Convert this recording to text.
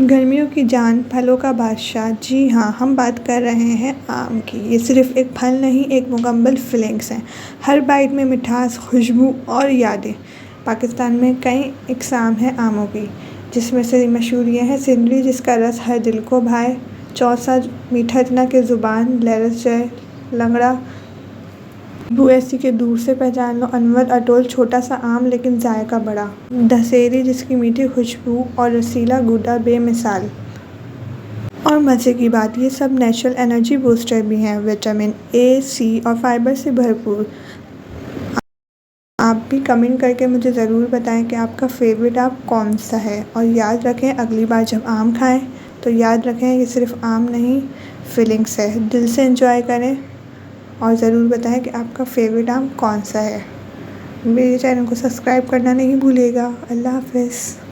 गर्मियों की जान, फलों का बादशाह। जी हाँ, हम बात कर रहे हैं आम की। ये सिर्फ़ एक फल नहीं, एक मुकम्मल फीलिंग्स है। हर बाइट में मिठास, खुशबू और यादें। पाकिस्तान में कई इक़साम हैं आमों की, जिसमें से मशहूर ये हैं सिंदरी, जिसका रस हर दिल को भाए, चौसा मीठा इतना कि ज़ुबान लरज़ जाए, लंगड़ा बुऐसी के दूर से पहचान लो, अनवर अटोल छोटा सा आम लेकिन जायका बड़ा, दशहरी जिसकी मीठी खुशबू और रसीला गूदा बेमिसाल। और मज़े की बात, ये सब नेचुरल एनर्जी बूस्टर भी हैं, विटामिन ए, सी और फाइबर से भरपूर। आप भी कमेंट करके मुझे ज़रूर बताएं कि आपका फेवरेट आम कौन सा है। और याद रखें, अगली बार जब आम खाएं तो याद रखें ये सिर्फ़ आम नहीं, फीलिंग्स है। दिल से एंजॉय करें और ज़रूर बताएं कि आपका फेवरेट आम कौन सा है। मेरे चैनल को सब्सक्राइब करना नहीं भूलिएगा। अल्लाह हाफ़िज़।